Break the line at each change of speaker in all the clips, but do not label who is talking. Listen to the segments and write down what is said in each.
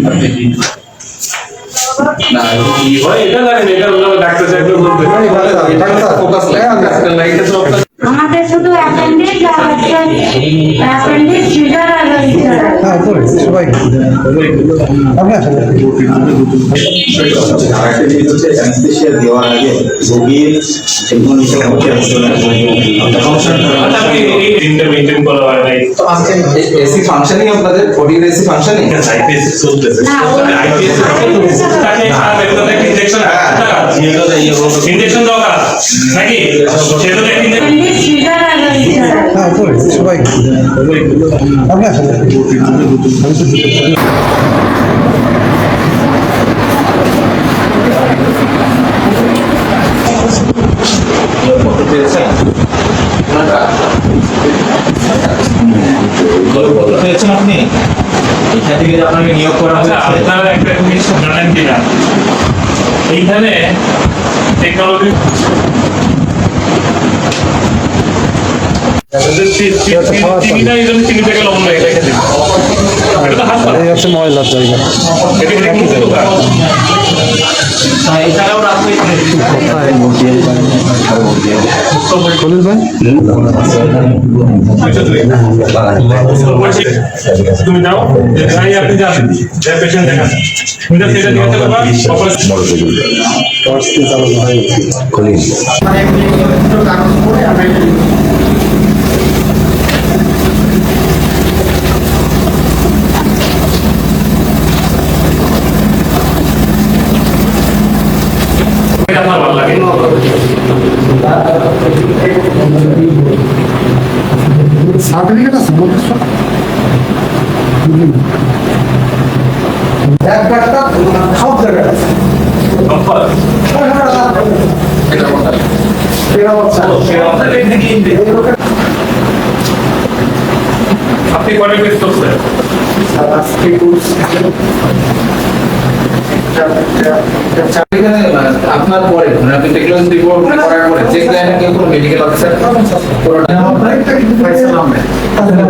না কি হয় এটা জানেন, এটা হলো ডাক্তার সাহেব বলতে এটা ফোকাস লাইটে তো
আমাদের শুধু অ্যাপেন্ডিক্স আর অ্যাপেন্ডিক্স সিজার আর
হ্যাঁ করে সবাই আপনি আসেন।
আরেকটা জিনিস হচ্ছে অ্যানেস্থেসিয়া দেওয়ার আগে রোগীর যেগুলো নিচে
তিনটা মেইনটেইন করা হয় নাই।
তো আজকে এসি ফাংশনিং আপনাদের বডির এসি ফাংশনিং
আইপিএস চলতেছে, আইপিএস ইনজেকশন ইনজেকশন দরকার নাকি সেটা
অ্যাপেন্ডিক্স সিজার আর
হ্যাঁ করে সবাই আপনি আসেন।
পেয়েছেন আপনি এখান থেকে আপনাকে নিয়োগ করা হয়েছে।
আপনারা একটা জিনিস জানেন কিনা, এইখানে টেকনোলজি চিনিটা এই জন্য চিনি থেকে লবণ রেখে দিন, এটা তো হাসপাতাল,
এই হচ্ছে ময়লার জায়গা।
এটা কি দোকান?
এছাড়াও রাত্রে
খলিল ভাই
তুমি যাও, যেখানে আপনি যাবেন, যে পেশেন্ট দেখান তুমি সেটা জিজ্ঞাসা করবা অপারেশন
চালানো হয় খলিল।
আপনার ভালো লাগে
সার্টিফিকেট আছে সব জায়গায় আছে।
আপনি কয়টা পেজ করছেন?
আপনার পরে আপনি টেকনোলজি রিপোর্ট করার পরে চেক লাইনে কেউ কোনো মেডিকেল অফিসার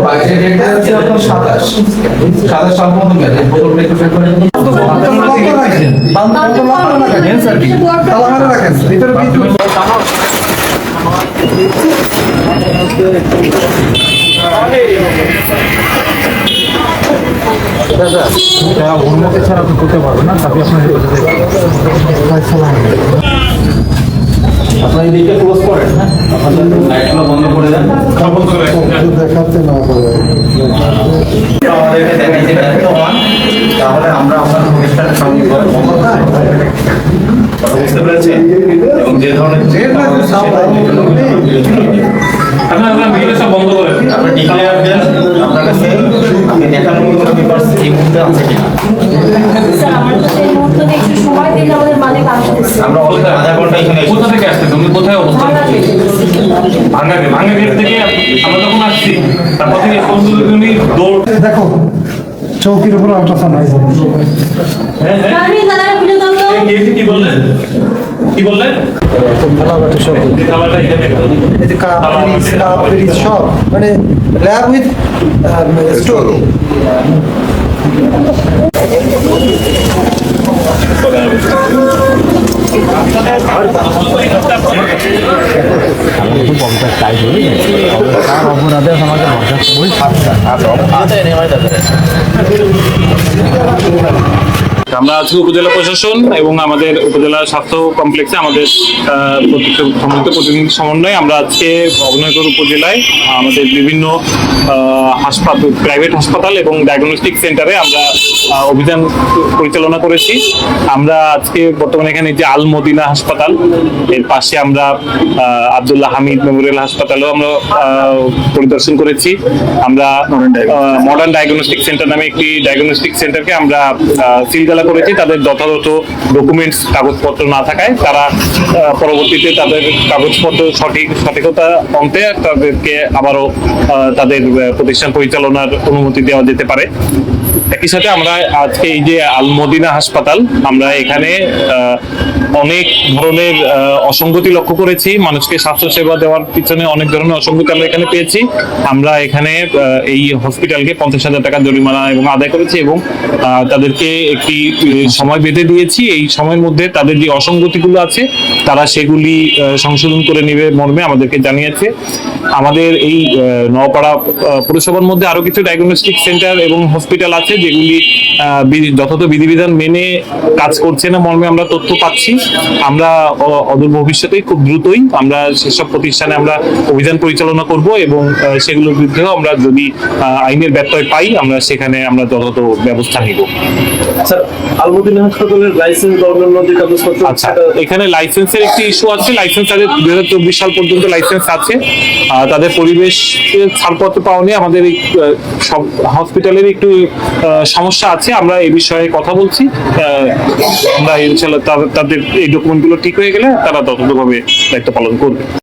বাইরে ডেটটা হচ্ছে আপনার 27 সম্পূর্ণ মেলে বোতলটা একটু চেক করে
রাখেন ভিতরে বিদ্যুৎ অনুমতি ছাড়া আপনি করতে পারবেন না, তাকে আপনার
আপনার এই দিকটা ক্লোজ করেন না, আপনাদের লাইটগুলো বন্ধ করে দেন।
দেখাতে না পারে।
আমাদেরকে দেখাইতে ব্যর্থ হন তাহলে আমরা আপনার প্রতিষ্ঠানের সঙ্গে বুঝতে পেরেছেন, এবং যে ধরনের
আপনার ভিডিও সব বন্ধ করে
আপনি ডিক্লেয়ার দেন আপনার কাছে আপনি দেখানোর মতো কোনো পেপার এই মুহূর্তে আছে কিনা।
স্যার আমার তো এই মুহূর্তে একটু সময় দিলে আমাদের মালিক আসতেছে।
আমরা অলরেডি আধা ঘন্টা এখানে
কোথা থেকে আসছে, তুমি কোথায় অবস্থান ভাঙ্গা গেট থেকে আমরা যখন আসছি তারপর থেকে তুমি দৌড়
দেখো চৌকির উপর আল্ট্রাসাউন্ড আছে।
হ্যাঁ হ্যাঁ
আমি দাদা ভিডিও দাও তো।
কি বললেন কি বললেন
মেলাঘাটে সব
খাবারটা এখানে
এই যে কাপ সব মানে ল্যাব উইথ স্টোর। অপরাধে আমাকে
আমরা আজকে উপজেলা প্রশাসন এবং আমাদের উপজেলা স্বাস্থ্য কমপ্লেক্সে আমাদের সম্মিলিত প্রতিনিধি সমন্বয়ে আমরা আজকে অভয়নগর উপজেলায় আমাদের বিভিন্ন হাসপাতাল, প্রাইভেট হাসপাতাল এবং ডায়াগনস্টিক সেন্টারে আমরা অভিযান পরিচালনা করেছি। আমরা আজকে বর্তমানে এখানে যে আল মদিনা হাসপাতাল, এর পাশে আমরা আব্দুল্লাহ হামিদ মেমোরিয়াল হাসপাতালেও আমরা পরিদর্শন করেছি। আমরা মডার্ন ডায়াগনস্টিক সেন্টার নামে একটি ডায়াগনস্টিক সেন্টারকে আমরা সিলগালা করেছি। তাদের যথাযথ ডকুমেন্টস কাগজপত্র না থাকায় তারা পরবর্তীতে তাদের কাগজপত্র সঠিকতা অন্তে তাদেরকে আবারও তাদের প্রতিষ্ঠান পরিচালনার অনুমতি দেওয়া যেতে পারে। একই সাথে আমরা আজকে এই যে আল মদিনা হাসপাতাল, আমরা এখানে অনেক ধরনের অসঙ্গতি লক্ষ্য করেছি। মানুষকে স্বাস্থ্য সেবা দেওয়ার পিছনে অনেক ধরনের অসঙ্গতি আমরা এখানে পেয়েছি। আমরা এখানে এই হসপিটালকে 50,000 টাকা জরিমানা এবং আদায় করেছি এবং তাদেরকে একটি সময় বেঁধে দিয়েছি। এই সময়ের মধ্যে তাদের যে অসঙ্গতিগুলো আছে তারা সেগুলি সংশোধন করে নেবে মর্মে আমাদেরকে জানিয়েছে। আমাদের এই নওপাড়া পৌরসভার মধ্যে আরো কিছু ডায়াগনস্টিক সেন্টার এবং হসপিটাল আছে যেগুলি যথাযথ বিধিবিধান মেনে কাজ করছে না মর্মে আমরা তথ্য পাচ্ছি। আমরা অদূর ভবিষ্যতে খুব দ্রুতই আমরা সেসব প্রতিষ্ঠানে আমরা অভিযান পরিচালনা করব এবং সেগুলোর বিরুদ্ধেও আমরা যদি আইনের ব্যত্যয় পাই আমরা সেখানে আমরা যথাযথ ব্যবস্থা নিব।
স্যার, আলমুদ্দিন হাসপাতালের লাইসেন্স বা অন্যান্য যে কাগজপত্র
আচ্ছা, এখানে লাইসেন্সের একটি ইস্যু আছে। লাইসেন্স তাদের 2024 সাল পর্যন্ত লাইসেন্স আছে। তাদের পরিবেশ ছাড়পত্র পাওয়া নিয়ে আমাদের এই সব হসপিটালের একটু সমস্যা আছে। আমরা এই বিষয়ে কথা বলছি। আমরা ইনশাআল্লাহ তাদের এই ডকুমেন্টগুলো ঠিক হয়ে গেলে তারা ততভাবে দায়িত্ব পালন করবে।